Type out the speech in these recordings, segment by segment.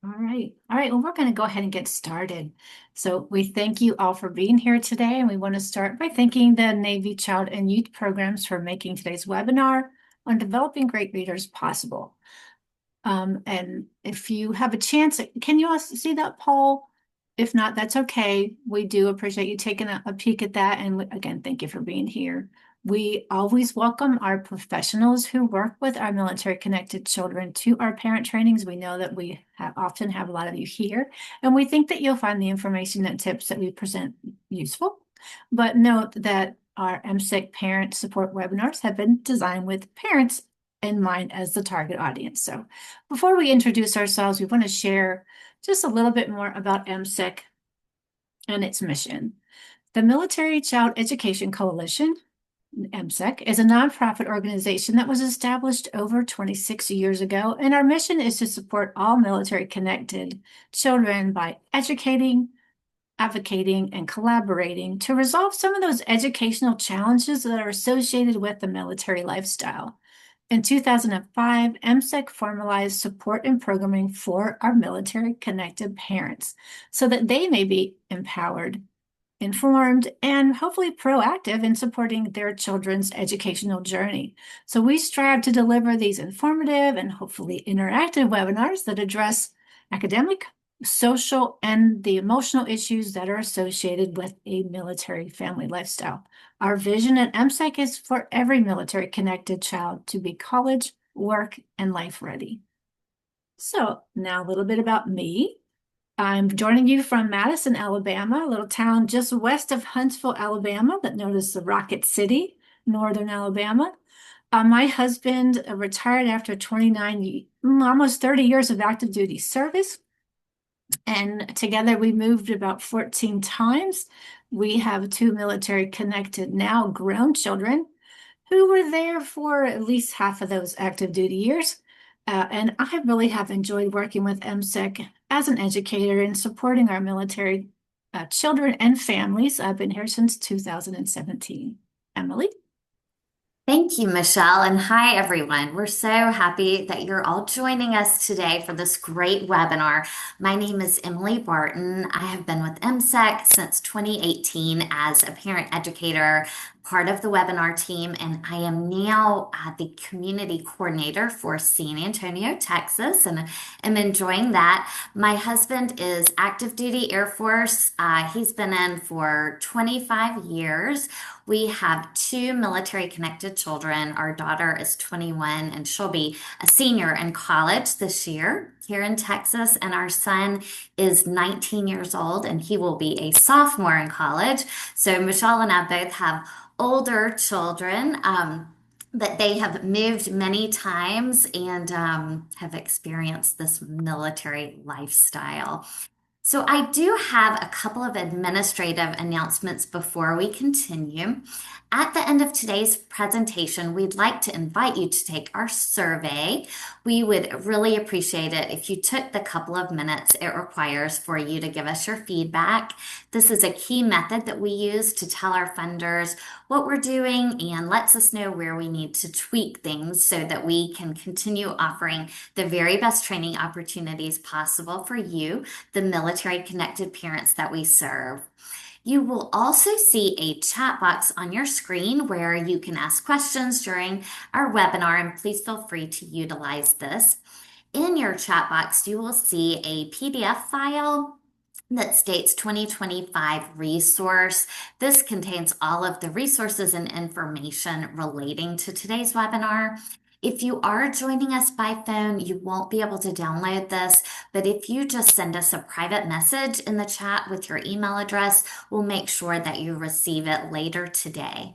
All right. All right. Well, we're going to go ahead and get started. So we thank you all for being here today. And we want to start by thanking the Navy Child and Youth Programs for making today's webinar on developing great readers possible. And if you have a chance, can you all see that poll? If not, that's okay. We do appreciate you taking a peek at that. And again, thank you for being here. We always welcome our professionals who work with our military connected children to our parent trainings. We know that we often have a lot of you here, and we think that you'll find the information and tips that we present useful. But note that our MSIC parent support webinars have been designed with parents in mind as the target audience. So before we introduce ourselves, we want to share just a little bit more about MSIC and its mission. The Military Child Education Coalition, MSEC, is a nonprofit organization that was established over 26 years ago, and our mission is to support all military-connected children by educating, advocating, and collaborating to resolve some of those educational challenges that are associated with the military lifestyle. In 2005, MSEC formalized support and programming for our military-connected parents so that they may be empowered, informed, and hopefully proactive in supporting their children's educational journey. So we strive to deliver these informative and hopefully interactive webinars that address academic, social, and the emotional issues that are associated with a military family lifestyle. Our vision at MSEC is for every military-connected child to be college, work, and life ready. So now a little bit about me. I'm joining you from Madison, Alabama, a little town just west of Huntsville, Alabama, that known as the Rocket City, northern Alabama. My husband retired after 29, almost 30 years of active duty service. And together we moved about 14 times. We have two military connected, now grown children who were there for at least half of those active duty years. And I really have enjoyed working with MSEC as an educator and supporting our military children and families. I've been here since 2017. Emily? Thank you, Michelle, and hi, everyone. We're so happy that you're all joining us today for this great webinar. My name is Emily Barton. I have been with MSEC since 2018 as a parent educator, part of the webinar team, and I am now the community coordinator for San Antonio, Texas, and I'm enjoying that. My husband is active duty Air Force. He's been in for 25 years. We have two military connected children. Our daughter is 21 and she'll be a senior in college this year here in Texas. And our son is 19 years old and he will be a sophomore in college. So Michelle and I both have older children. That they have moved many times and have experienced this military lifestyle. So I do have a couple of administrative announcements before we continue. At the end of today's presentation, we'd like to invite you to take our survey. We would really appreciate it if you took the couple of minutes it requires for you to give us your feedback. This is a key method that we use to tell our funders what we're doing and lets us know where we need to tweak things so that we can continue offering the very best training opportunities possible for you, the military connected parents that we serve. You will also see a chat box on your screen where you can ask questions during our webinar, and please feel free to utilize this. In your chat box, you will see a PDF file that states 2025 resource. This contains all of the resources and information relating to today's webinar. If you are joining us by phone, you won't be able to download this, but if you just send us a private message in the chat with your email address, we'll make sure that you receive it later today.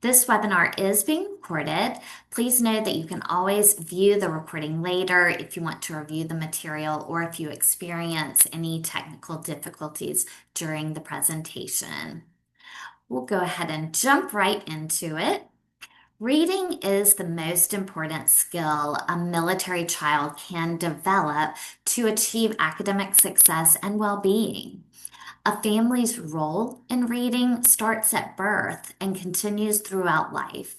This webinar is being recorded. Please know that you can always view the recording later if you want to review the material or if you experience any technical difficulties during the presentation. We'll go ahead and jump right into it. Reading is the most important skill a military child can develop to achieve academic success and well-being. A family's role in reading starts at birth and continues throughout life.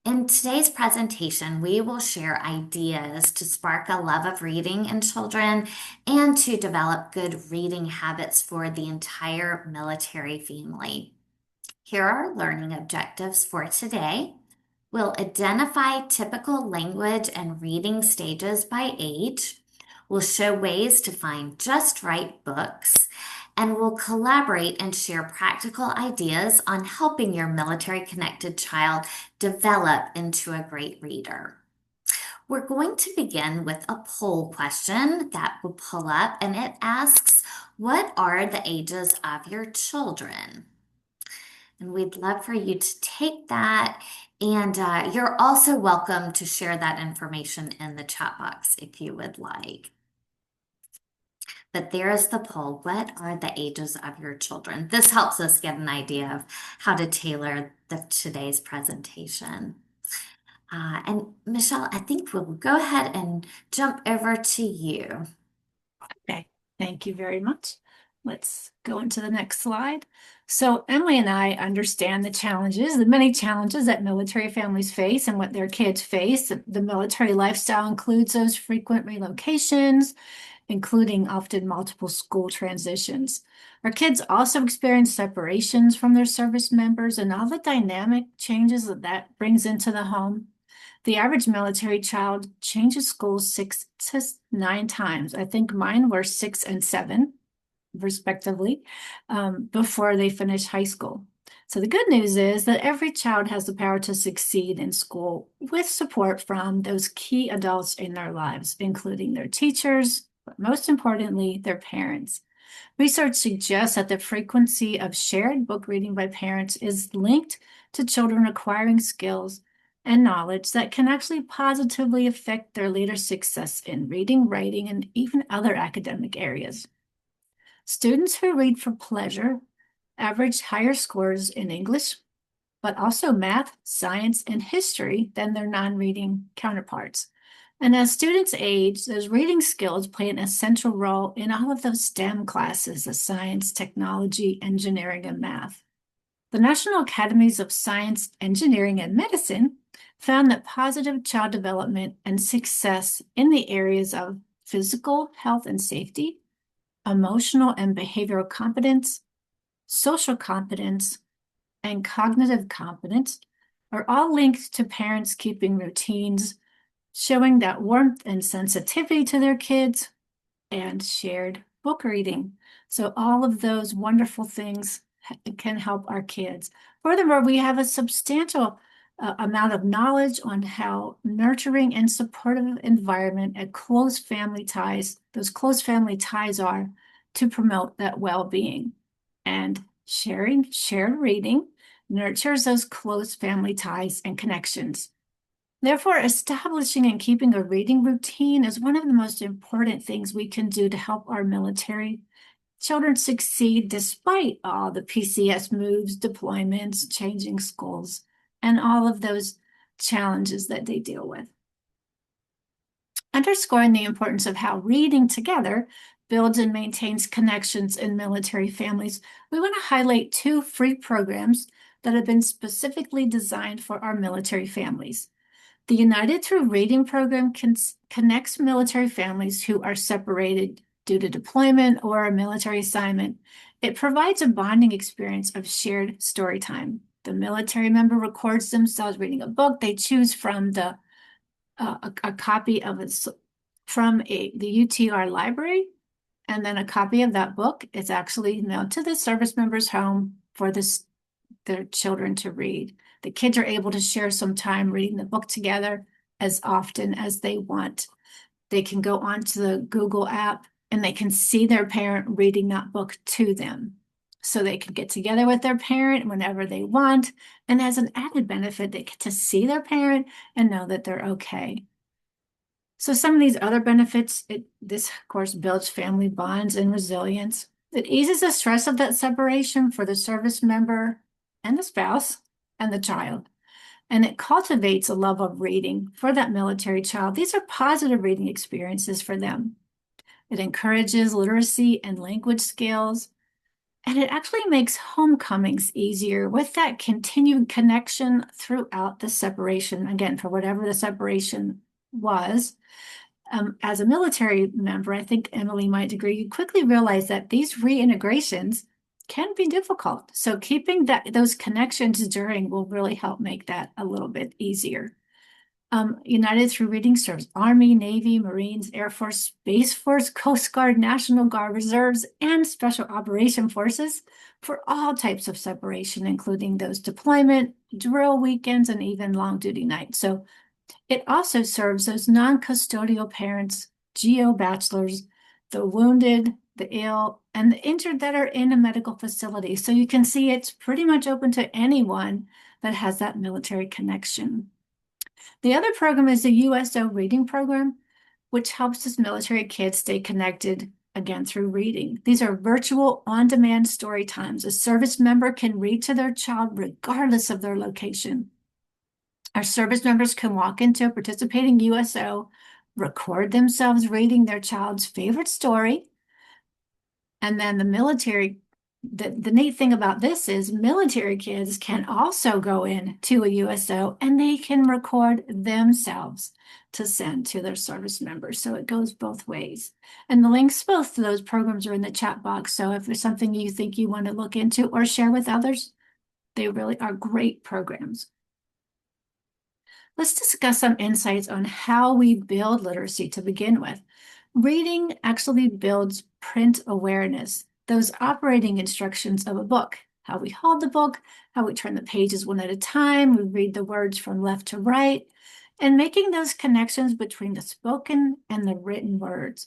In today's presentation, we will share ideas to spark a love of reading in children and to develop good reading habits for the entire military family. Here are learning objectives for today. We'll identify typical language and reading stages by age. We'll show ways to find just right books. And we'll collaborate and share practical ideas on helping your military connected child develop into a great reader. We're going to begin with a poll question that will pull up, and it asks, what are the ages of your children? And we'd love for you to take that. And you're also welcome to share that information in the chat box if you would like. But there is the poll. What are the ages of your children? This helps us get an idea of how to tailor today's presentation. And Michelle, I think we'll go ahead and jump over to you. Okay, thank you very much. Let's go into the next slide. So Emily and I understand the many challenges that military families face and what their kids face. The military lifestyle includes those frequent relocations, including often multiple school transitions. Our kids also experience separations from their service members and all the dynamic changes that brings into the home. The average military child changes schools 6 to 9 times. I think mine were 6 and 7, respectively, before they finish high school. So the good news is that every child has the power to succeed in school with support from those key adults in their lives, including their teachers, but most importantly, their parents. Research suggests that the frequency of shared book reading by parents is linked to children acquiring skills and knowledge that can actually positively affect their later success in reading, writing, and even other academic areas. Students who read for pleasure average higher scores in English, but also math, science, and history than their non-reading counterparts. And as students age, those reading skills play an essential role in all of those STEM classes of science, technology, engineering, and math. The National Academies of Science, Engineering, and Medicine found that positive child development and success in the areas of physical health and safety, emotional and behavioral competence, social competence, and cognitive competence are all linked to parents keeping routines, showing that warmth and sensitivity to their kids, and shared book reading. So all of those wonderful things can help our kids. Furthermore, we have a substantial amount of knowledge on how nurturing and supportive environment and close family ties, those close family ties are to promote that well-being. And shared reading nurtures those close family ties and connections. Therefore, establishing and keeping a reading routine is one of the most important things we can do to help our military children succeed despite all the PCS moves, deployments, changing schools, and all of those challenges that they deal with. Underscoring the importance of how reading together builds and maintains connections in military families, we want to highlight 2 free programs that have been specifically designed for our military families. The United Through Reading program connects military families who are separated due to deployment or a military assignment. It provides a bonding experience of shared story time. The military member records themselves reading a book. They choose from a copy of it from the UTR library, and then a copy of that book is actually mailed to the service member's home for their children to read. The kids are able to share some time reading the book together as often as they want. They can go onto the Google app and they can see their parent reading that book to them. So they can get together with their parent whenever they want. And as an added benefit, they get to see their parent and know that they're okay. So some of these other benefits, this of course builds family bonds and resilience. It eases the stress of that separation for the service member and the spouse and the child. And it cultivates a love of reading for that military child. These are positive reading experiences for them. It encourages literacy and language skills. And it actually makes homecomings easier with that continued connection throughout the separation, again, for whatever the separation was. As a military member, I think Emily might agree, you quickly realize that these reintegrations can be difficult. So keeping those connections during will really help make that a little bit easier. United Through Reading serves Army, Navy, Marines, Air Force, Space Force, Coast Guard, National Guard Reserves, and Special Operation Forces for all types of separation, including those deployment, drill weekends, and even long duty nights. So it also serves those non-custodial parents, GO bachelors, the wounded, the ill, and the injured that are in a medical facility. So you can see it's pretty much open to anyone that has that military connection. The other program is the USO Reading Program, which helps these military kids stay connected again through reading. These are virtual on-demand story times. A service member can read to their child regardless of their location. Our service members can walk into a participating USO, record themselves reading their child's favorite story, and then the neat thing about this is military kids can also go in to a USO and they can record themselves to send to their service members. So it goes both ways. And the links both to those programs are in the chat box. So if there's something you think you want to look into or share with others, they really are great programs. Let's discuss some insights on how we build literacy to begin with. Reading actually builds print awareness, those operating instructions of a book, how we hold the book, how we turn the pages one at a time, we read the words from left to right, and making those connections between the spoken and the written words.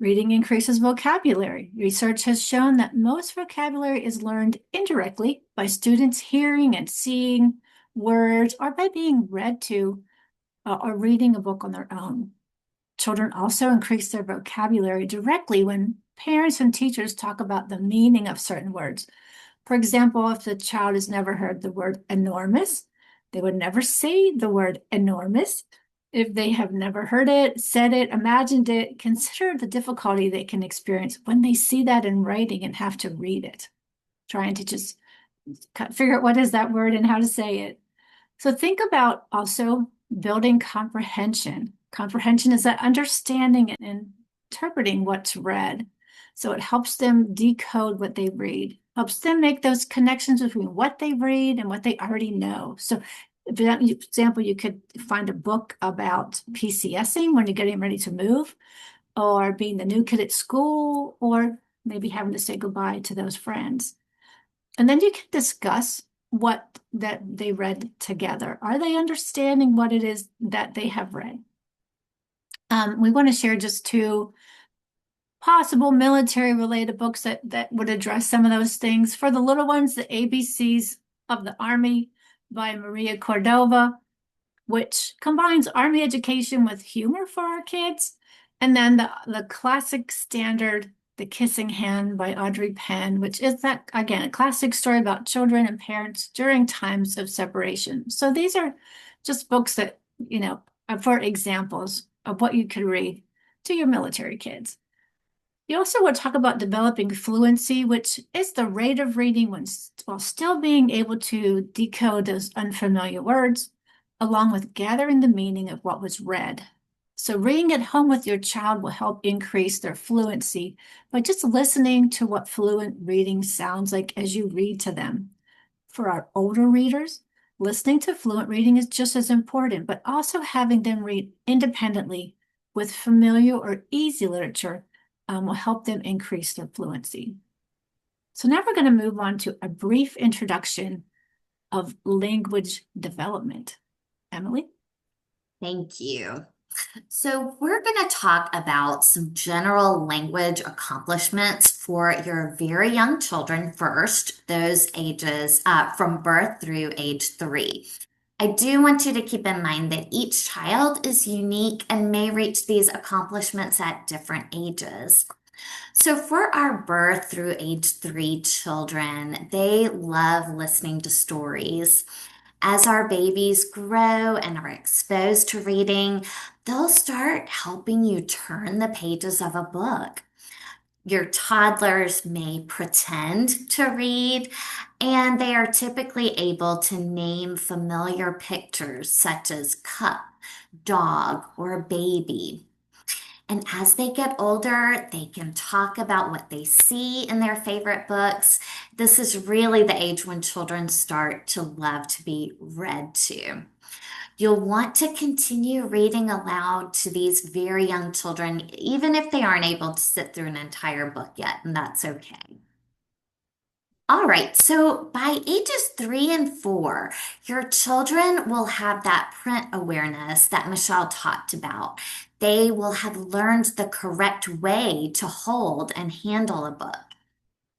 Reading increases vocabulary. Research has shown that most vocabulary is learned indirectly by students hearing and seeing words or by being read to or reading a book on their own. Children also increase their vocabulary directly when parents and teachers talk about the meaning of certain words. For example, if the child has never heard the word enormous, they would never say the word enormous. If they have never heard it, said it, imagined it, consider the difficulty they can experience when they see that in writing and have to read it, trying to just figure out what is that word and how to say it. So think about also building comprehension. Comprehension is that understanding and interpreting what's read. So it helps them decode what they read, helps them make those connections between what they read and what they already know. So for example, you could find a book about PCSing when you're getting ready to move, or being the new kid at school, or maybe having to say goodbye to those friends. And then you can discuss what that they read together. Are they understanding what it is that they have read? We want to share just two possible military related books that would address some of those things. For the little ones, The ABCs of the Army by Maria Cordova, which combines Army education with humor for our kids. And then the classic standard, The Kissing Hand by Audrey Penn, which is that, again, a classic story about children and parents during times of separation. So these are just books that, are for examples of what you could read to your military kids. You also want to talk about developing fluency, which is the rate of reading while still being able to decode those unfamiliar words, along with gathering the meaning of what was read. So reading at home with your child will help increase their fluency by just listening to what fluent reading sounds like as you read to them. For our older readers, listening to fluent reading is just as important, but also having them read independently with familiar or easy literature will help them increase their fluency. So now we're going to move on to a brief introduction of language development. Emily? Thank you. So, we're going to talk about some general language accomplishments for your very young children first, those ages from birth through age 3. I do want you to keep in mind that each child is unique and may reach these accomplishments at different ages. So, for our birth through age 3 children, they love listening to stories. As our babies grow and are exposed to reading, they'll start helping you turn the pages of a book. Your toddlers may pretend to read, and they are typically able to name familiar pictures such as cup, dog, or baby. And as they get older, they can talk about what they see in their favorite books. This is really the age when children start to love to be read to. You'll want to continue reading aloud to these very young children, even if they aren't able to sit through an entire book yet, and that's okay. All right, so by ages 3 and 4, your children will have that print awareness that Michelle talked about. They will have learned the correct way to hold and handle a book.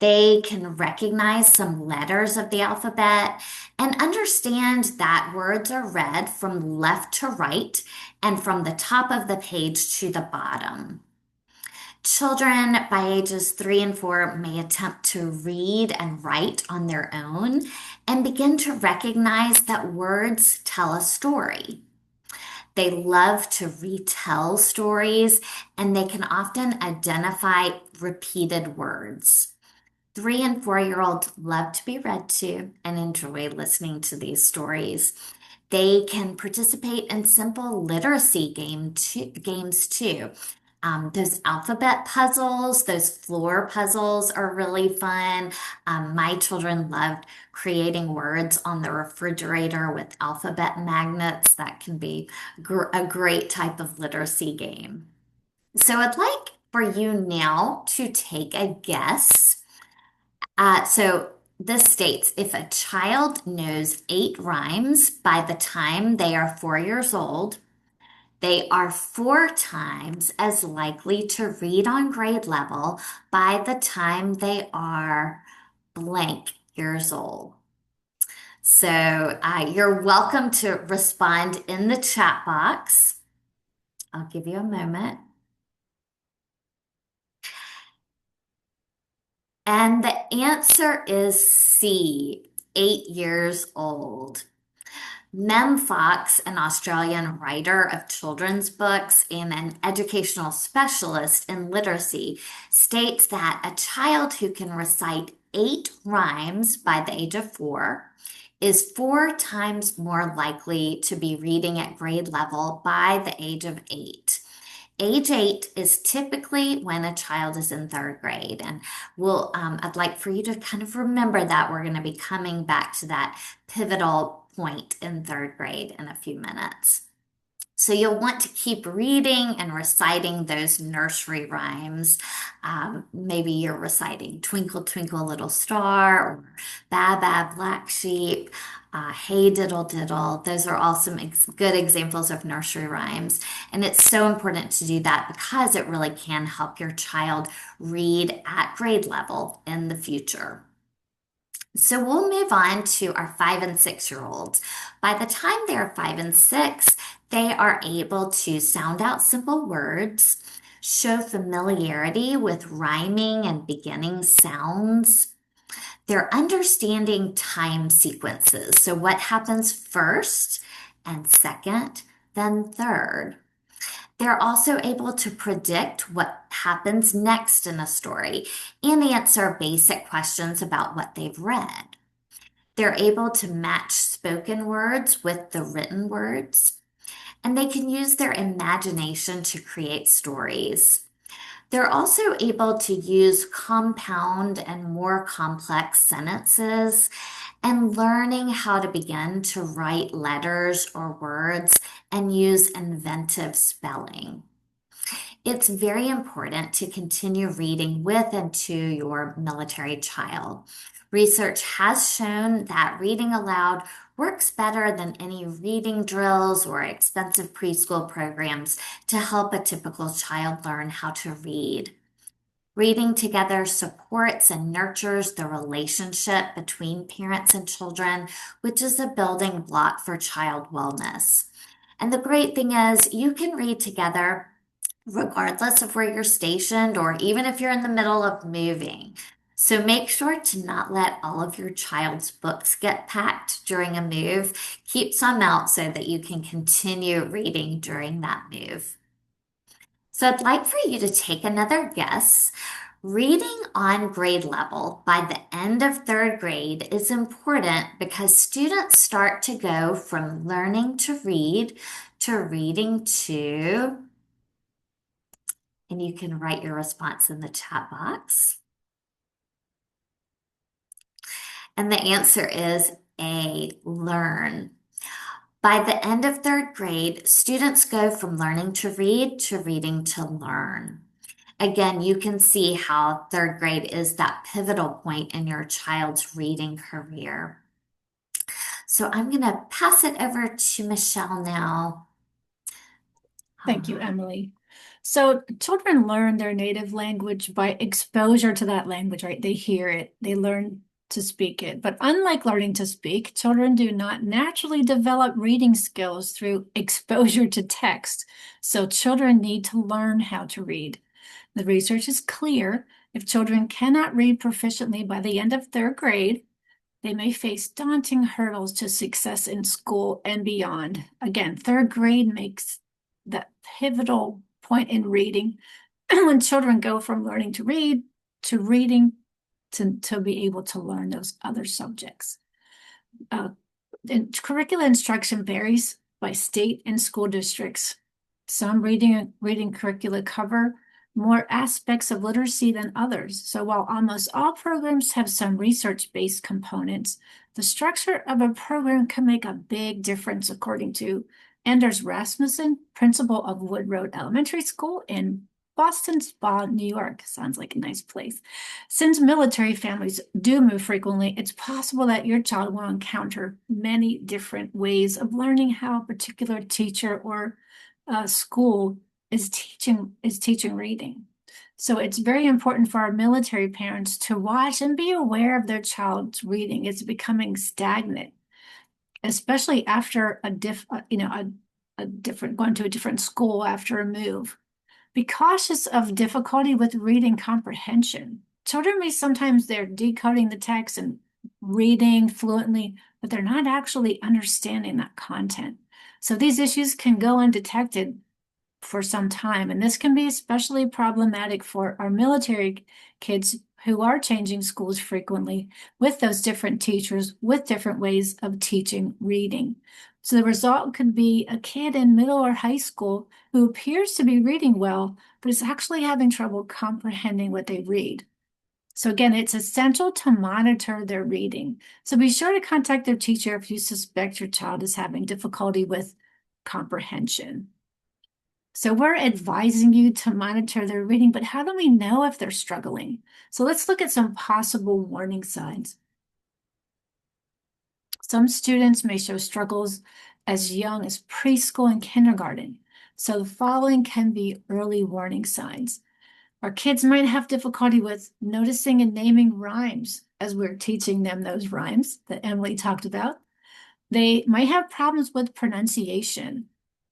They can recognize some letters of the alphabet and understand that words are read from left to right and from the top of the page to the bottom. Children by ages 3 and 4 may attempt to read and write on their own and begin to recognize that words tell a story. They love to retell stories and they can often identify repeated words. 3 and 4-year-olds love to be read to and enjoy listening to these stories. They can participate in simple literacy games too. Those alphabet puzzles, those floor puzzles are really fun. My children loved creating words on the refrigerator with alphabet magnets. That can be a great type of literacy game. So I'd like for you now to take a guess. So this states if a child knows 8 rhymes by the time they are 4 years old, they are 4 times as likely to read on grade level by the time they are blank years old. So you're welcome to respond in the chat box. I'll give you a moment. And the answer is C, 8 years old. Mem Fox, an Australian writer of children's books and an educational specialist in literacy, states that a child who can recite 8 rhymes by the age of 4 is 4 times more likely to be reading at grade level by the age of 8. Age 8 is typically when a child is in 3rd grade, and I'd like for you to kind of remember that we're going to be coming back to that pivotal point in 3rd grade in a few minutes. So you'll want to keep reading and reciting those nursery rhymes. Maybe you're reciting Twinkle, Twinkle, Little Star or Baa, Baa, Black Sheep, Hey Diddle Diddle. Those are all some good examples of nursery rhymes. And it's so important to do that because it really can help your child read at grade level in the future. So we'll move on to our 5 and 6-year-olds. By the time they're 5 and 6, they are able to sound out simple words, show familiarity with rhyming and beginning sounds. They're understanding time sequences. So what happens first and second, then third. They're also able to predict what happens next in a story and answer basic questions about what they've read. They're able to match spoken words with the written words, and they can use their imagination to create stories. They're also able to use compound and more complex sentences and learning how to begin to write letters or words and use inventive spelling. It's very important to continue reading with and to your military child. Research has shown that reading aloud works better than any reading drills or expensive preschool programs to help a typical child learn how to read. Reading together supports and nurtures the relationship between parents and children, which is a building block for child wellness. And the great thing is, you can read together regardless of where you're stationed or even if you're in the middle of moving. So make sure to not let all of your child's books get packed during a move. Keep some out so that you can continue reading during that move. So I'd like for you to take another guess. Reading on grade level by the end of third grade is important because students start to go from learning to reading to, and you can write your response in the chat box. And the answer is A, learn. By the end of third grade, students go from learning to reading to learn. Again, you can see how third grade is that pivotal point in your child's reading career. So I'm going to pass it over to Michelle now. Thank you, Emily. So children learn their native language by exposure to that language, right? They hear it, they learn to speak it. But unlike learning to speak, children do not naturally develop reading skills through exposure to text. So children need to learn how to read. The research is clear. If children cannot read proficiently by the end of third grade, they may face daunting hurdles to success in school and beyond. Again, third grade makes that pivotal point in reading when children go from learning to read to reading to be able to learn those other subjects. And curricular instruction varies by state and school districts. Some reading curricula cover more aspects of literacy than others. So while almost all programs have some research-based components, the structure of a program can make a big difference according to Anders Rasmussen, principal of Wood Road Elementary School in Boston Spa, New York. Sounds like a nice place. Since military families do move frequently, it's possible that your child will encounter many different ways of learning how a particular teacher or school is teaching reading. So it's very important for our military parents to watch and be aware of their child's reading. It's becoming stagnant, especially after a different going to a different school after a move. Be cautious of difficulty with reading comprehension. Children may sometimes they're decoding the text and reading fluently, but they're not actually understanding that content. So these issues can go undetected for some time, and this can be especially problematic for our military kids who are changing schools frequently with those different teachers with different ways of teaching reading. So the result could be a kid in middle or high school who appears to be reading well, but is actually having trouble comprehending what they read. So again, it's essential to monitor their reading. So be sure to contact their teacher if you suspect your child is having difficulty with comprehension. So we're advising you to monitor their reading, but how do we know if they're struggling? So let's look at some possible warning signs. Some students may show struggles as young as preschool and kindergarten. So the following can be early warning signs. Our kids might have difficulty with noticing and naming rhymes as we're teaching them those rhymes that Emily talked about. They might have problems with pronunciation.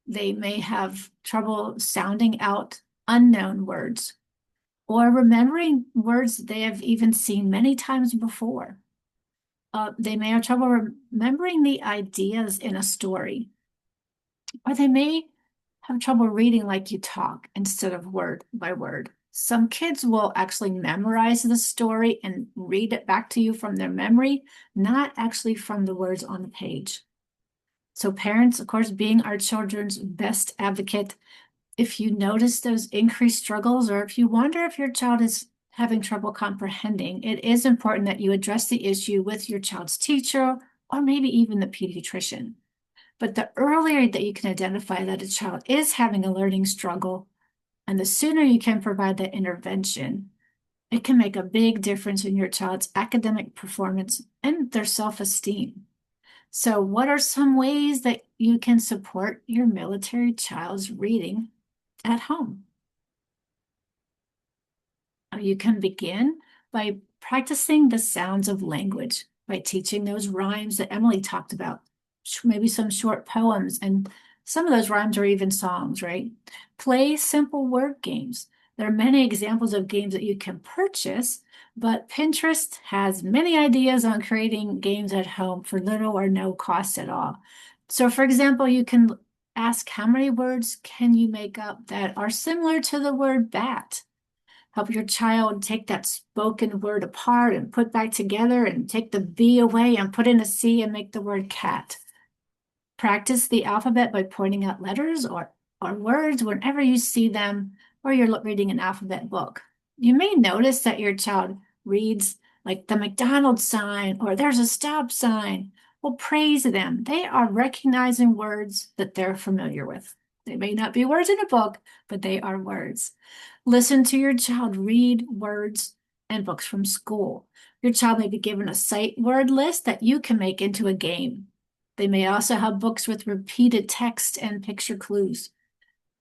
They may have trouble sounding out unknown words or remembering words they have even seen many times before. They may have trouble remembering the ideas in a story, or they may have trouble reading like you talk instead of word by word. Some kids will actually memorize the story and read it back to you from their memory, not actually from the words on the page. So parents, of course, being our children's best advocate, if you notice those increased struggles, or if you wonder if your child is having trouble comprehending, it is important that you address the issue with your child's teacher or maybe even the pediatrician. But the earlier that you can identify that a child is having a learning struggle, and the sooner you can provide that intervention, it can make a big difference in your child's academic performance and their self-esteem. So what are some ways that you can support your military child's reading at home? You can begin by practicing the sounds of language, by teaching those rhymes that Emily talked about, maybe some short poems, and some of those rhymes are even songs, right? Play simple word games. There are many examples of games that you can purchase, but Pinterest has many ideas on creating games at home for little or no cost at all. So for example, you can ask how many words can you make up that are similar to the word bat? Help your child take that spoken word apart and put back together and take the B away and put in a C and make the word cat. Practice the alphabet by pointing out letters or words whenever you see them or you're reading an alphabet book. You may notice that your child reads like the McDonald's sign or there's a stop sign. Well, praise them. They are recognizing words that they're familiar with. They may not be words in a book, but they are words. Listen to your child read words and books from school. Your child may be given a sight word list that you can make into a game. They may also have books with repeated text and picture clues.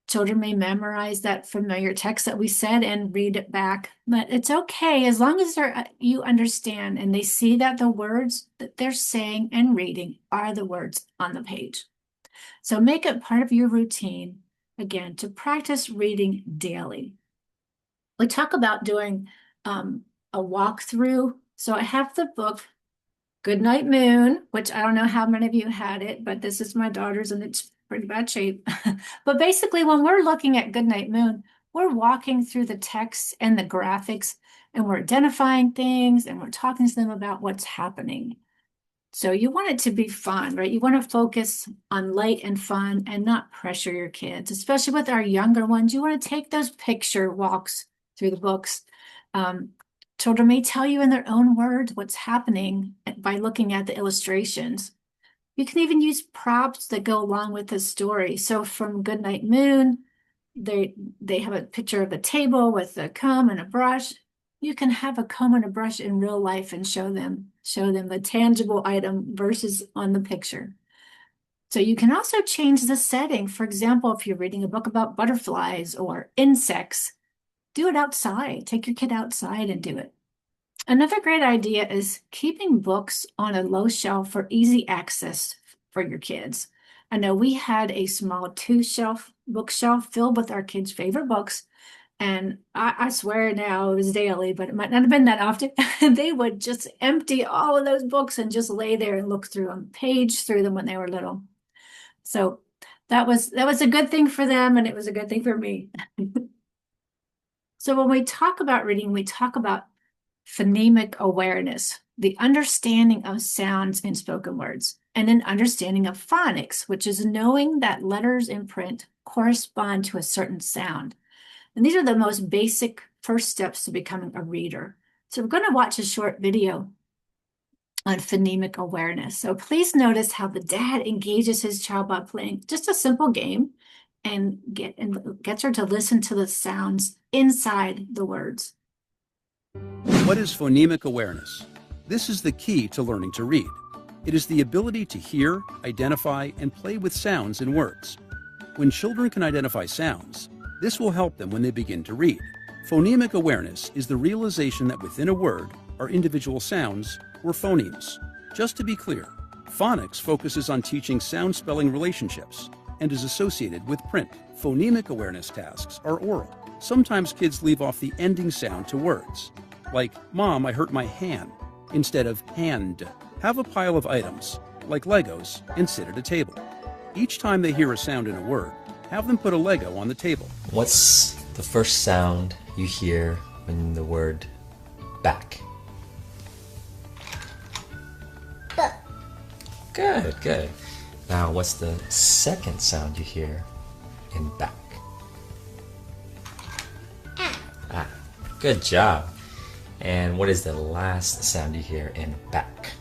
Children may memorize that familiar text that we said and read it back, but it's okay as long as you understand and they see that the words that they're saying and reading are the words on the page. So make it part of your routine, again, to practice reading daily. We talk about doing a walkthrough. So I have the book Goodnight Moon, which I don't know how many of you had it, but this is my daughter's and it's pretty bad shape. But basically, when we're looking at Goodnight Moon, we're walking through the text and the graphics and we're identifying things and we're talking to them about what's happening. So you want it to be fun, right? You want to focus on light and fun and not pressure your kids, especially with our younger ones. You want to take those picture walks through the books. Children may tell you in their own words what's happening by looking at the illustrations. You can even use props that go along with the story. So from Goodnight Moon, they have a picture of a table with a comb and a brush. You can have a comb and a brush in real life and show them the tangible item versus on the picture. So you can also change the setting. For example, if you're reading a book about butterflies or insects, do it outside. Take your kid outside and do it. Another great idea is keeping books on a low shelf for easy access for your kids. I know we had a small bookshelf filled with our kids' favorite books. And I swear now it was daily, but it might not have been that often. They would just empty all of those books and just lay there and look through them, page through them when they were little. So that was a good thing for them, and it was a good thing for me. So when we talk about reading, we talk about phonemic awareness, the understanding of sounds in spoken words, and an understanding of phonics, which is knowing that letters in print correspond to a certain sound. And these are the most basic first steps to becoming a reader. So we're going to watch a short video on phonemic awareness. So please notice how the dad engages his child by playing just a simple game and gets her to listen to the sounds inside the words. What is phonemic awareness? This is the key to learning to read. It is the ability to hear, identify, and play with sounds in words. When children can identify sounds, this will help them when they begin to read. Phonemic awareness is the realization that within a word are individual sounds or phonemes. Just to be clear, phonics focuses on teaching sound spelling relationships and is associated with print. Phonemic awareness tasks are oral. Sometimes kids leave off the ending sound to words, like, "Mom, I hurt my hand," instead of hand. Have a pile of items, like Legos, and sit at a table. Each time they hear a sound in a word, have them put a Lego on the table. What's the first sound you hear when the word back? Good, good. Now, what's the second sound you hear in back? Ah, good job. And what is the last sound you hear in back?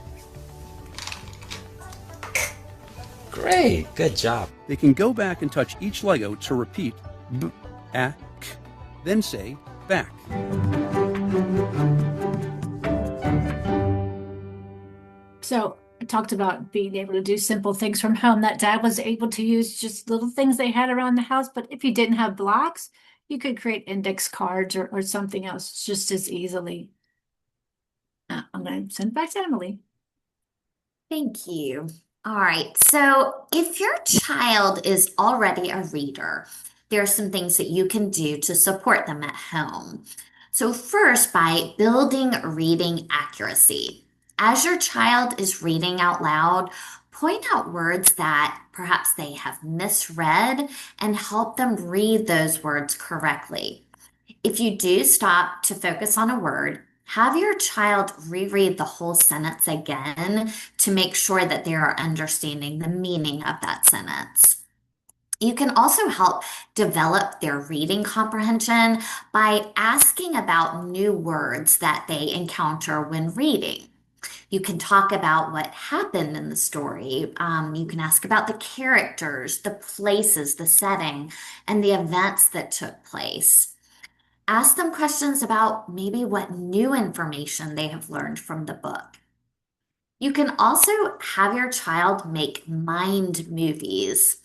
Great, good job. They can go back and touch each Lego to repeat b, a, k, then say back. So I talked about being able to do simple things from home. That dad was able to use just little things they had around the house. But if you didn't have blocks, you could create index cards or something else just as easily. I'm going to send it back to Emily. Thank you. All right, so if your child is already a reader, there are some things that you can do to support them at home. So first, by building reading accuracy. As your child is reading out loud, point out words that perhaps they have misread and help them read those words correctly. If you do stop to focus on a word, have your child reread the whole sentence again to make sure that they are understanding the meaning of that sentence. You can also help develop their reading comprehension by asking about new words that they encounter when reading. You can talk about what happened in the story. You can ask about the characters, the places, the setting, and the events that took place. Ask them questions about maybe what new information they have learned from the book. You can also have your child make mind movies.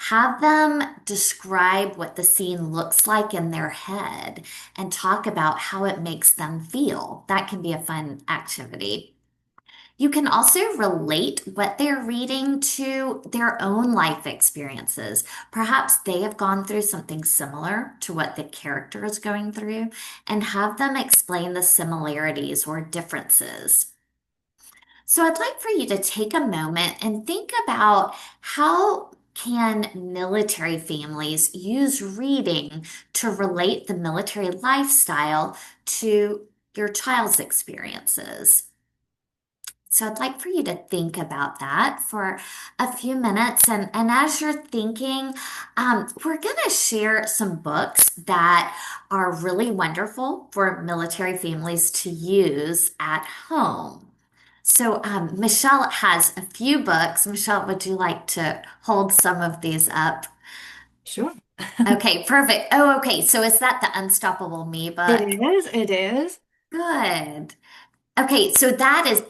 Have them describe what the scene looks like in their head and talk about how it makes them feel. That can be a fun activity. You can also relate what they're reading to their own life experiences. Perhaps they have gone through something similar to what the character is going through, and have them explain the similarities or differences. So I'd like for you to take a moment and think about how can military families use reading to relate the military lifestyle to your child's experiences. So I'd like for you to think about that for a few minutes. And as you're thinking, we're going to share some books that are really wonderful for military families to use at home. So Michelle has a few books. Michelle, would you like to hold some of these up? Sure. Okay, perfect. Oh, okay. So is that the Unstoppable Me book? It is. Good. Okay, so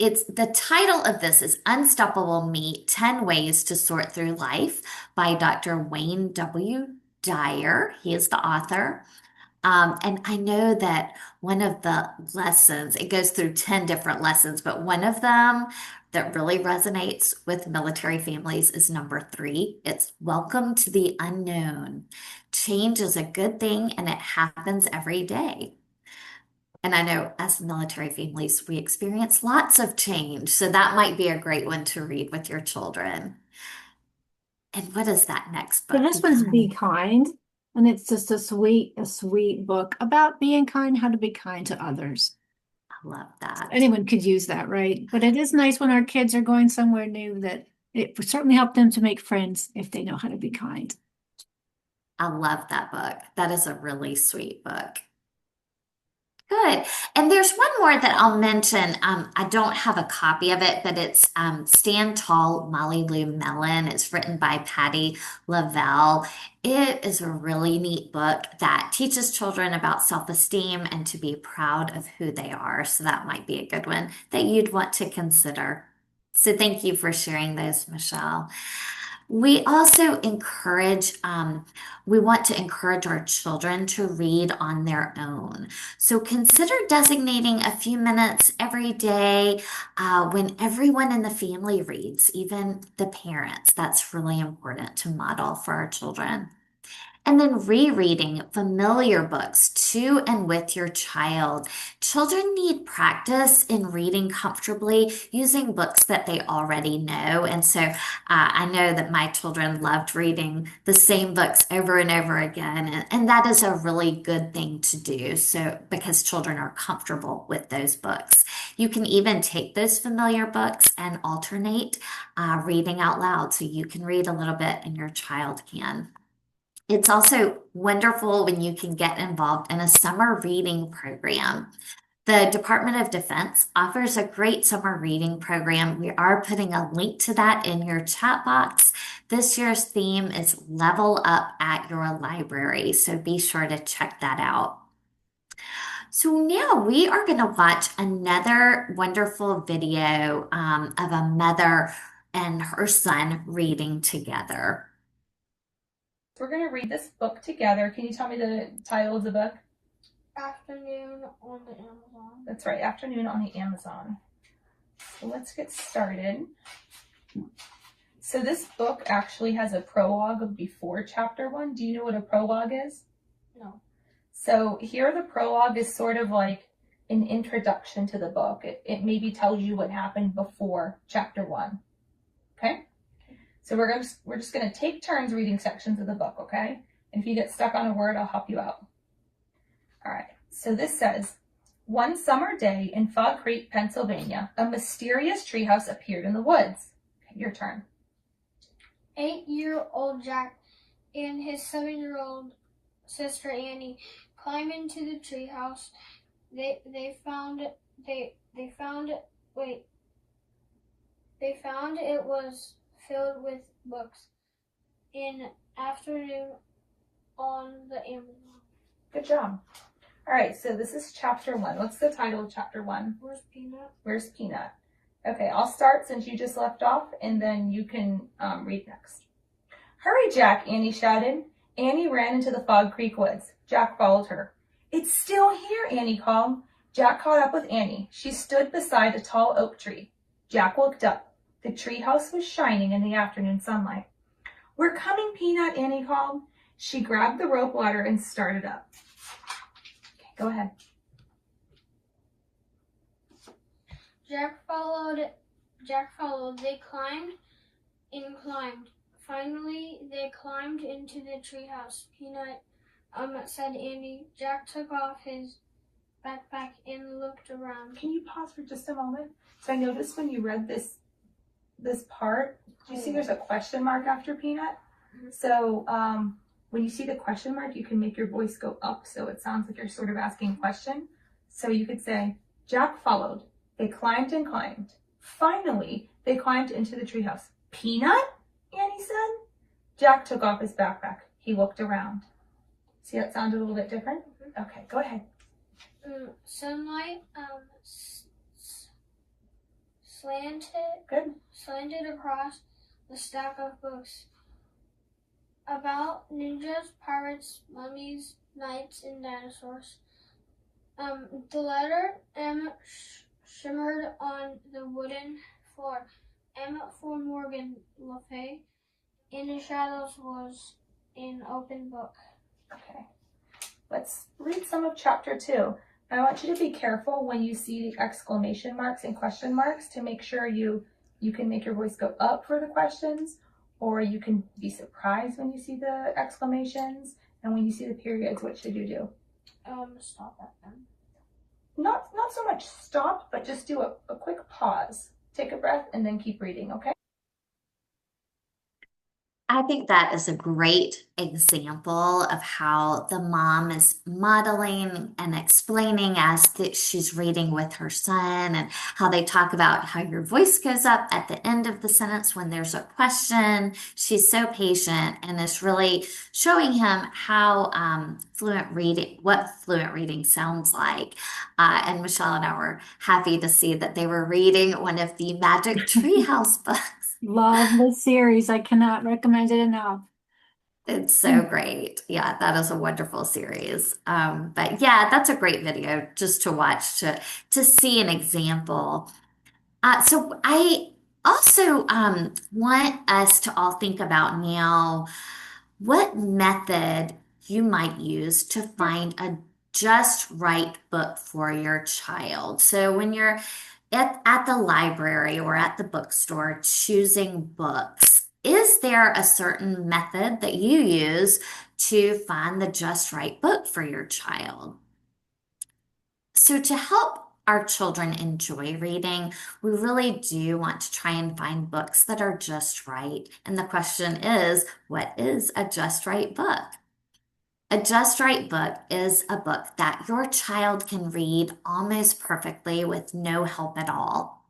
it's the title of this is Unstoppable Me, 10 Ways to Sort Through Life by Dr. Wayne W. Dyer. He is the author. And I know that one of the lessons, it goes through 10 different lessons, but one of them that really resonates with military families is number 3. It's welcome to the unknown. Change is a good thing and it happens every day. And I know as military families, we experience lots of change. So that might be a great one to read with your children. And what is that next So book? this one's Be Kind, and it's just a sweet book about being kind, how to be kind to others. I love that. Anyone could use that, right? But it is nice when our kids are going somewhere new that it would certainly help them to make friends if they know how to be kind. I love that book. That is a really sweet book. Good. And there's one more that I'll mention. I don't have a copy of it, but it's Stand Tall, Molly Lou Mellon. It's written by Patty Lavelle. It is a really neat book that teaches children about self-esteem and to be proud of who they are. So that might be a good one that you'd want to consider. So thank you for sharing those, Michelle. We also we want to encourage our children to read on their own. So consider designating a few minutes every day when everyone in the family reads, even the parents. That's really important to model for our children. And then rereading familiar books to and with your child. Children need practice in reading comfortably using books that they already know. And so I know that my children loved reading the same books over and over again. And that is a really good thing to do. So because children are comfortable with those books. You can even take those familiar books and alternate reading out loud. So you can read a little bit and your child can. It's also wonderful when you can get involved in a summer reading program. The Department of Defense offers a great summer reading program. We are putting a link to that in your chat box. This year's theme is Level Up at Your Library, so be sure to check that out. So now we are going to watch another wonderful video of a mother and her son reading together. We're going to read this book together. Can you tell me the title of the book? Afternoon on the Amazon. That's right, Afternoon on the Amazon. So let's get started. So this book actually has a prologue before chapter 1. Do you know what a prologue is? No. So here the prologue is sort of like an introduction to the book. It maybe tells you what happened before chapter 1. Okay? So we're just going to take turns reading sections of the book, okay? And if you get stuck on a word, I'll help you out. All All right, so this says, one summer day in Fog Creek, Pennsylvania, a mysterious treehouse appeared in the woods. Okay, your turn. 8-year-old Jack and his 7-year-old sister Annie climbed into the treehouse. They found it was filled with books. In afternoon on the Amazon. Good job. All right, so this is chapter 1. What's the title of chapter 1? Where's Peanut? Where's Peanut? Okay, I'll start since you just left off, and then you can read next. Hurry, Jack, Annie shouted. Annie ran into the Fog Creek woods. Jack followed her. It's still here, Annie called. Jack caught up with Annie. She stood beside a tall oak tree. Jack looked up. The treehouse was shining in the afternoon sunlight. We're coming, Peanut, Annie called. She grabbed the rope ladder and started up. Okay, go ahead. Jack followed. They climbed and climbed. Finally, they climbed into the treehouse. Peanut, said Annie. Jack took off his backpack and looked around. Can you pause for just a moment? So I noticed when you read this part, do you see there's a question mark after Peanut? So when you see the question mark, you can make your voice go up so it sounds like you're sort of asking a question. So you could say, Jack followed. They climbed and climbed. Finally, they climbed into the treehouse. Peanut? Annie said. Jack took off his backpack. He looked around. See how it sounded a little bit different? Okay, go ahead. Sunlight slanted across the stack of books about ninjas, pirates, mummies, knights, and dinosaurs. The letter M shimmered on the wooden floor. M for Morgan Le Fay. In the shadows was an open book. Okay, let's read some of chapter 2. I want you to be careful when you see the exclamation marks and question marks to make sure you can make your voice go up for the questions, or you can be surprised when you see the exclamations, and when you see the periods, what should you do? Stop at them. Not so much stop, but just do a quick pause. Take a breath and then keep reading, okay? I think that is a great example of how the mom is modeling and explaining as she's reading with her son, and how they talk about how your voice goes up at the end of the sentence when there's a question. She's so patient and is really showing him how what fluent reading sounds like. And Michelle and I were happy to see that they were reading one of the Magic Treehouse books. Love the series. I cannot recommend it enough. It's so great. Yeah, that is a wonderful series. But yeah, that's a great video just to watch to see an example. So I also want us to all think about now what method you might use to find a just right book for your child. So when you're at the library or at the bookstore choosing books, is there a certain method that you use to find the just right book for your child? So to help our children enjoy reading, we really do want to try and find books that are just right. And the question is, what is a just right book? A just right book is a book that your child can read almost perfectly with no help at all.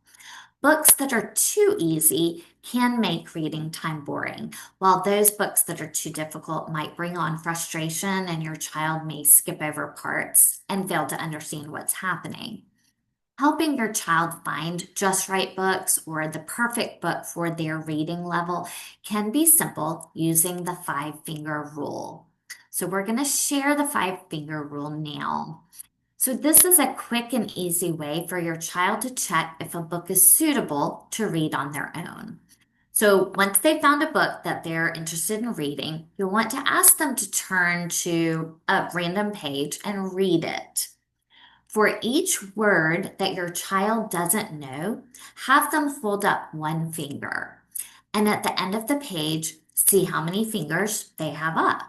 Books that are too easy can make reading time boring, while those books that are too difficult might bring on frustration, and your child may skip over parts and fail to understand what's happening. Helping your child find just right books or the perfect book for their reading level can be simple using the 5-finger rule. So we're going to share the 5-finger rule now. So this is a quick and easy way for your child to check if a book is suitable to read on their own. So once they've found a book that they're interested in reading, you'll want to ask them to turn to a random page and read it. For each word that your child doesn't know, have them hold up 1 finger. And at the end of the page, see how many fingers they have up.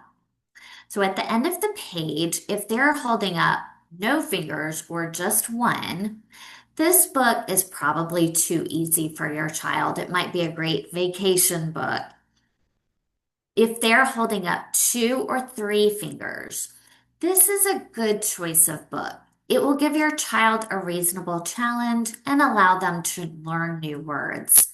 So at the end of the page, if they're holding up no fingers or just one, this book is probably too easy for your child. It might be a great vacation book. If they're holding up 2 or 3 fingers, this is a good choice of book. It will give your child a reasonable challenge and allow them to learn new words.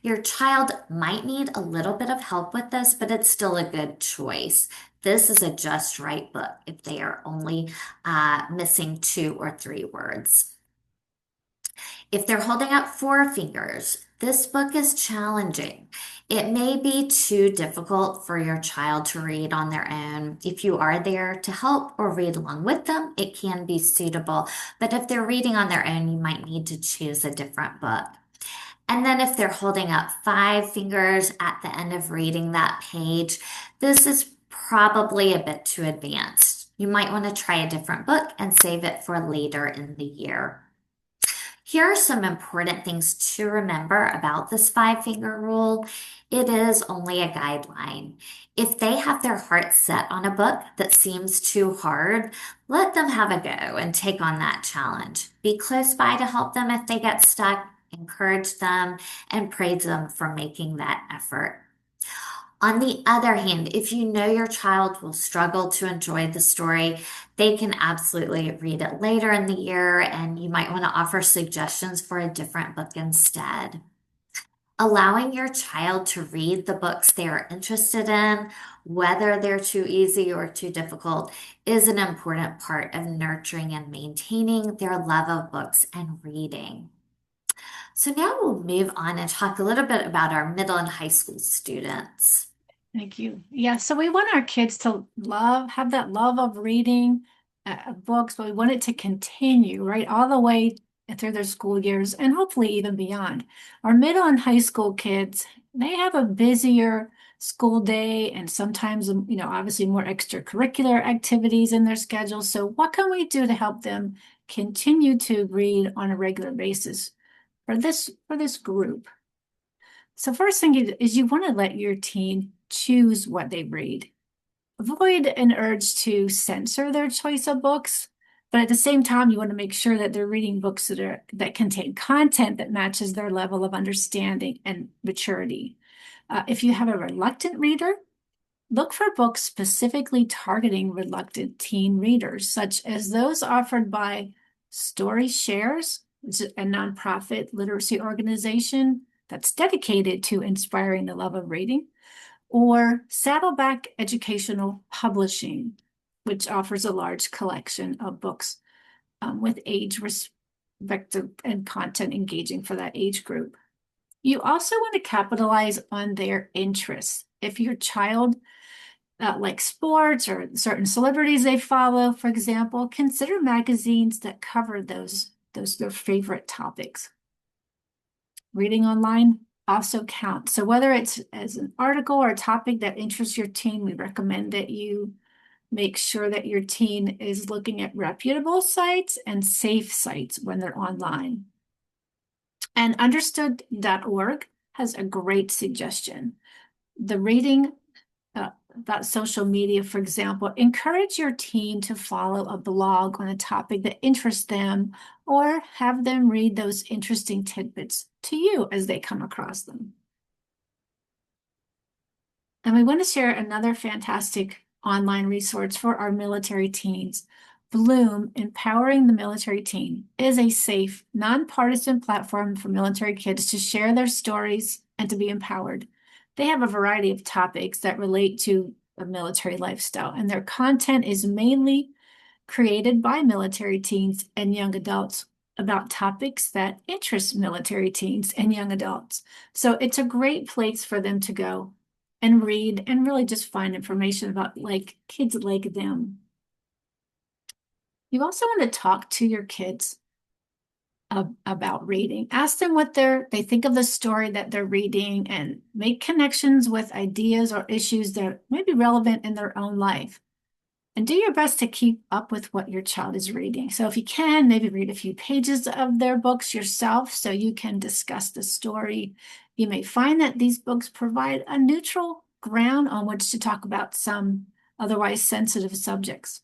Your child might need a little bit of help with this, but it's still a good choice. This is a just right book if they are only missing 2 or 3 words. If they're holding up 4 fingers, this book is challenging. It may be too difficult for your child to read on their own. If you are there to help or read along with them, it can be suitable. But if they're reading on their own, you might need to choose a different book. And then if they're holding up 5 fingers at the end of reading that page, this is probably a bit too advanced. You might want to try a different book and save it for later in the year. Here are some important things to remember about this 5 finger rule. It is only a guideline. If they have their heart set on a book that seems too hard, let them have a go and take on that challenge. Be close by to help them if they get stuck, encourage them, and praise them for making that effort. On the other hand, if you know your child will struggle to enjoy the story, they can absolutely read it later in the year, and you might want to offer suggestions for a different book instead. Allowing your child to read the books they are interested in, whether they're too easy or too difficult, is an important part of nurturing and maintaining their love of books and reading. So now we'll move on and talk a little bit about our middle and high school students. Thank you. Yeah, so we want our kids to have that love of reading books, but we want it to continue, right, all the way through their school years and hopefully even beyond. Our middle and high school kids, they have a busier school day and sometimes, obviously more extracurricular activities in their schedule. So what can we do to help them continue to read on a regular basis for this group? So first thing is you want to let your teen choose what they read. Avoid an urge to censor their choice of books, but at the same time, you want to make sure that they're reading books that contain content that matches their level of understanding and maturity. If you have a reluctant reader, look for books specifically targeting reluctant teen readers, such as those offered by Story Shares, which is a nonprofit literacy organization that's dedicated to inspiring the love of reading, or Saddleback Educational Publishing, which offers a large collection of books with age respective and content engaging for that age group. You also want to capitalize on their interests. If your child likes sports or certain celebrities they follow, for example, consider magazines that cover those their favorite topics. Reading online also counts. So whether it's as an article or a topic that interests your teen, we recommend that you make sure that your teen is looking at reputable sites and safe sites when they're online. And understood.org has a great suggestion. The reading about social media, for example, encourage your teen to follow a blog on a topic that interests them or have them read those interesting tidbits to you as they come across them. And we want to share another fantastic online resource for our military teens. Bloom, Empowering the Military Teen, is a safe, nonpartisan platform for military kids to share their stories and to be empowered. They have a variety of topics that relate to a military lifestyle, and their content is mainly created by military teens and young adults about topics that interest military teens and young adults. So it's a great place for them to go and read and really just find information about kids like them. You also want to talk to your kids about reading. Ask them what they think of the story that they're reading and make connections with ideas or issues that may be relevant in their own life. And do your best to keep up with what your child is reading. So if you can, maybe read a few pages of their books yourself so you can discuss the story. You may find that these books provide a neutral ground on which to talk about some otherwise sensitive subjects.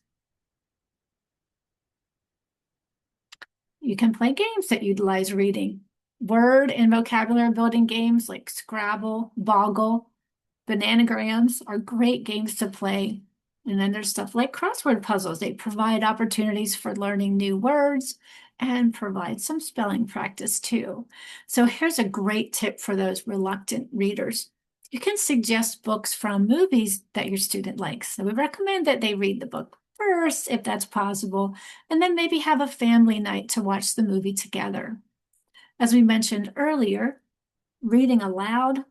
You can play games that utilize reading. Word and vocabulary building games like Scrabble, Boggle, Bananagrams are great games to play. And then there's stuff like crossword puzzles. They provide opportunities for learning new words and provide some spelling practice too. So here's a great tip for those reluctant readers. You can suggest books from movies that your student likes. So we recommend that they read the book first, if that's possible, and then maybe have a family night to watch the movie together. As we mentioned earlier, reading aloud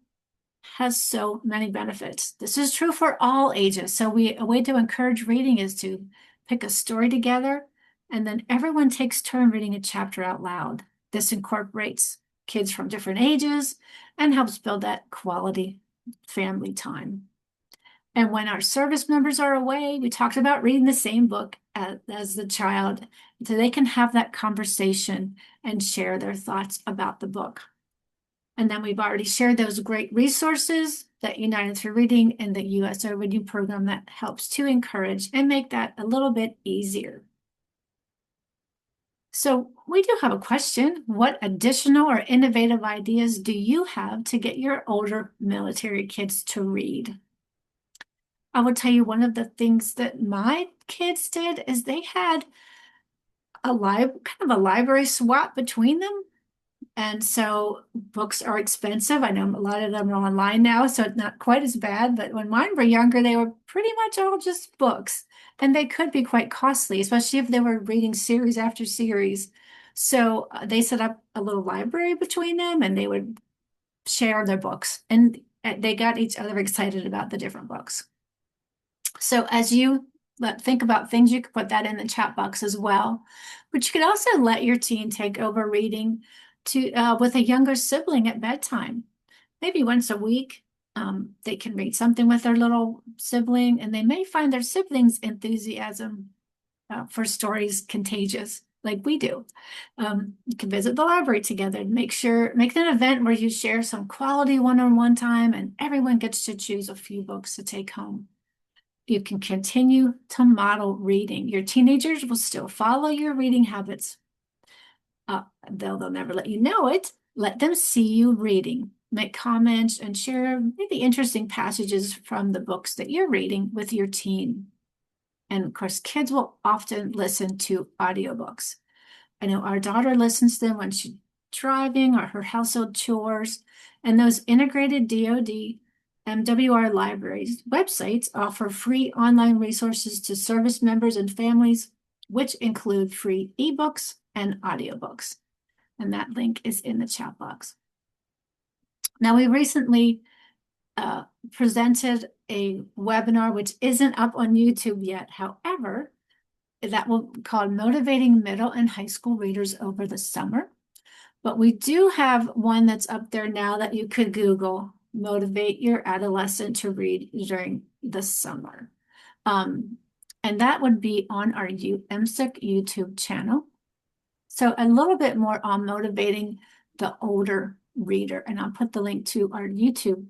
has so many benefits. This is true for all ages. So a way to encourage reading is to pick a story together, and then everyone takes turn reading a chapter out loud. This incorporates kids from different ages and helps build that quality family time. And when our service members are away, we talked about reading the same book as the child, so they can have that conversation and share their thoughts about the book. And then we've already shared those great resources that United Through Reading and the US Overdue program that helps to encourage and make that a little bit easier. So we do have a question. What additional or innovative ideas do you have to get your older military kids to read? I will tell you one of the things that my kids did is they had a kind of a library swap between them. And so books are expensive. I know a lot of them are online now, so it's not quite as bad. But when mine were younger, they were pretty much all just books. And they could be quite costly, especially if they were reading series after series. So they set up a little library between them and they would share their books. And they got each other excited about the different books. So as you think about things, you could put that in the chat box as well. But you could also let your teen take over reading with a younger sibling at bedtime. Maybe once a week, they can read something with their little sibling, and they may find their siblings' enthusiasm for stories contagious, like we do. You can visit the library together and make it an event where you share some quality one-on-one time, and everyone gets to choose a few books to take home. You can continue to model reading. Your teenagers will still follow your reading habits. They'll never let you know it. Let them see you reading. Make comments and share maybe interesting passages from the books that you're reading with your teen. And of course, kids will often listen to audiobooks. I know our daughter listens to them when she's driving or her household chores. And those integrated DoD MWR libraries websites offer free online resources to service members and families, which include free ebooks and audiobooks. And that link is in the chat box. Now, we recently presented a webinar which isn't up on YouTube yet. However, that will be called Motivating Middle and High School Readers over the Summer. But we do have one that's up there now that you could Google, Motivate Your Adolescent to Read During the Summer. And that would be on our MSIC YouTube channel. So a little bit more on motivating the older reader. And I'll put the link to our YouTube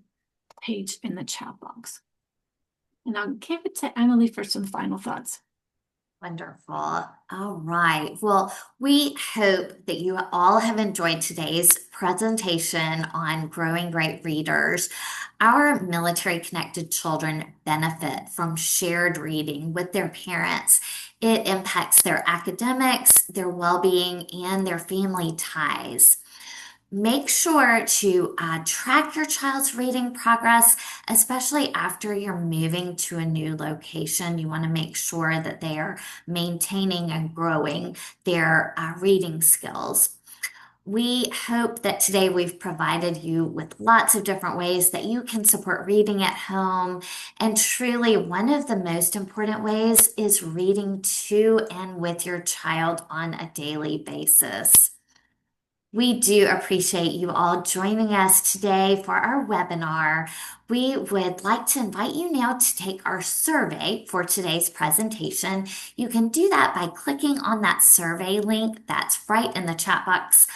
page in the chat box. And I'll give it to Emily for some final thoughts. Wonderful. All right. Well, we hope that you all have enjoyed today's presentation on growing great readers. Our military connected children benefit from shared reading with their parents. It impacts their academics, their well-being, and their family ties. Make sure to track your child's reading progress, especially after you're moving to a new location. You want to make sure that they are maintaining and growing their reading skills. We hope that today we've provided you with lots of different ways that you can support reading at home. And truly, one of the most important ways is reading to and with your child on a daily basis. We do appreciate you all joining us today for our webinar. We would like to invite you now to take our survey for today's presentation. You can do that by clicking on that survey link that's right in the chat box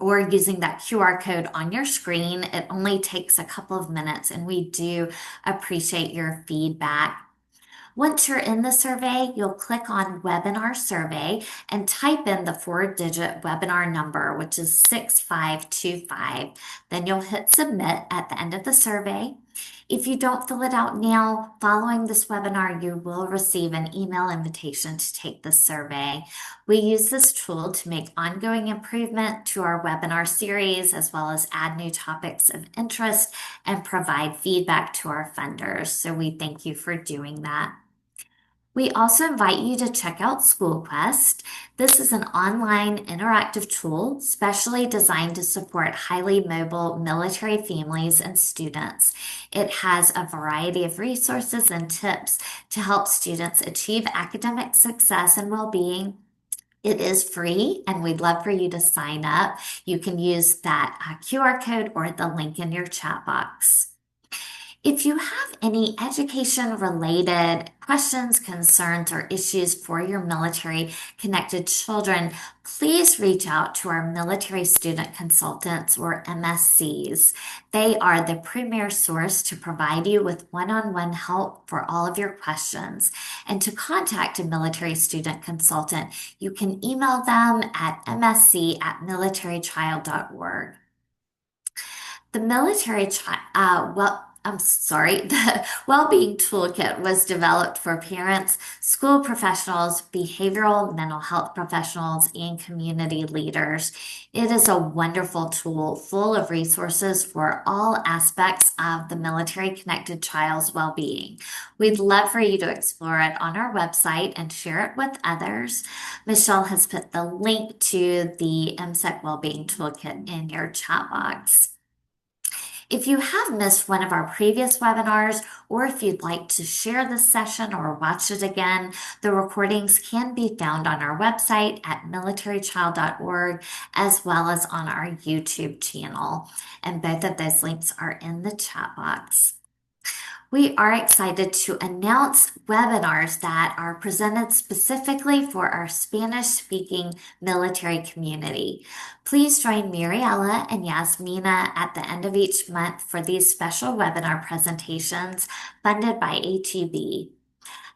or using that QR code on your screen. It only takes a couple of minutes, and we do appreciate your feedback. Once you're in the survey, you'll click on Webinar Survey and type in the 4-digit webinar number, which is 6525. Then you'll hit Submit at the end of the survey. If you don't fill it out now, following this webinar, you will receive an email invitation to take the survey. We use this tool to make ongoing improvement to our webinar series, as well as add new topics of interest and provide feedback to our funders. So we thank you for doing that. We also invite you to check out SchoolQuest. This is an online interactive tool specially designed to support highly mobile military families and students. It has a variety of resources and tips to help students achieve academic success and well-being. It is free, and we'd love for you to sign up. You can use that QR code or the link in your chat box. If you have any education-related questions, concerns, or issues for your military-connected children, please reach out to our military student consultants, or MSCs. They are the premier source to provide you with one-on-one help for all of your questions. And to contact a military student consultant, you can email them at msc@militarychild.org. The the Wellbeing Toolkit was developed for parents, school professionals, behavioral mental health professionals, and community leaders. It is a wonderful tool full of resources for all aspects of the military-connected child's well-being. We'd love for you to explore it on our website and share it with others. Michelle has put the link to the MSEC Wellbeing Toolkit in your chat box. If you have missed one of our previous webinars, or if you'd like to share this session or watch it again, the recordings can be found on our website at militarychild.org, as well as on our YouTube channel. And both of those links are in the chat box. We are excited to announce webinars that are presented specifically for our Spanish-speaking military community. Please join Mariella and Yasmina at the end of each month for these special webinar presentations funded by HEB.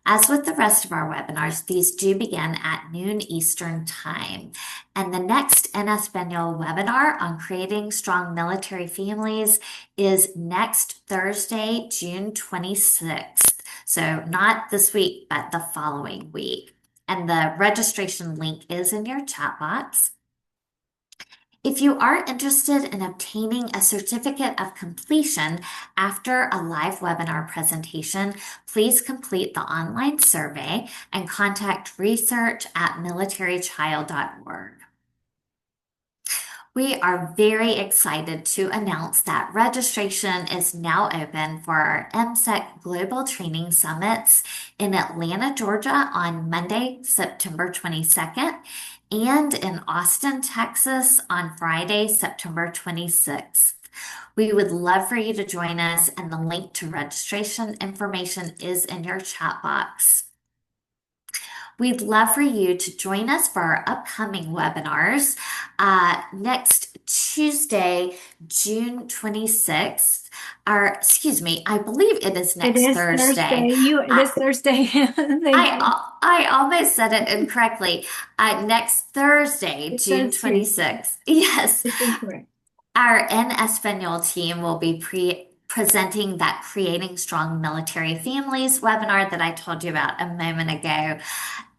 As with the rest of our webinars, these do begin at noon Eastern Time. And the next En Espanol webinar on creating strong military families is next Thursday, June 26th. So not this week, but the following week. And the registration link is in your chat box. If you are interested in obtaining a certificate of completion after a live webinar presentation, please complete the online survey and contact research@militarychild.org. We are very excited to announce that registration is now open for our MSEC Global Training Summits in Atlanta, Georgia on Monday, September 22nd, and in Austin, Texas on Friday, September 26th. We would love for you to join us, and the link to registration information is in your chat box. We'd love for you to join us for our upcoming webinars next Tuesday, June 26th. I believe it is next Thursday. It is Thursday. I almost said it incorrectly. Next Thursday, June 26th. Yes. Our En Espanol team will be presenting that Creating Strong Military Families webinar that I told you about a moment ago.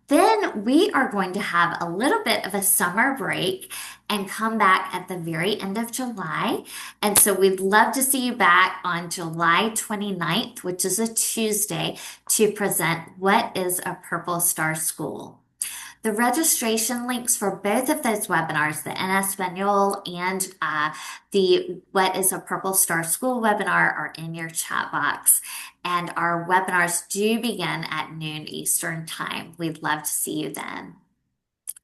Then we are going to have a little bit of a summer break and come back at the very end of July. And so we'd love to see you back on July 29th, which is a Tuesday, to present What is a Purple Star School? The registration links for both of those webinars, the En Espanol and the What is a Purple Star School webinar, are in your chat box. And our webinars do begin at noon Eastern Time. We'd love to see you then.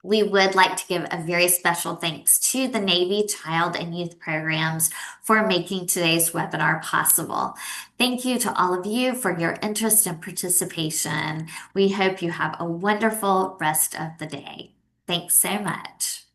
We would like to give a very special thanks to the Navy Child and Youth Programs for making today's webinar possible. Thank you to all of you for your interest and participation. We hope you have a wonderful rest of the day. Thanks so much.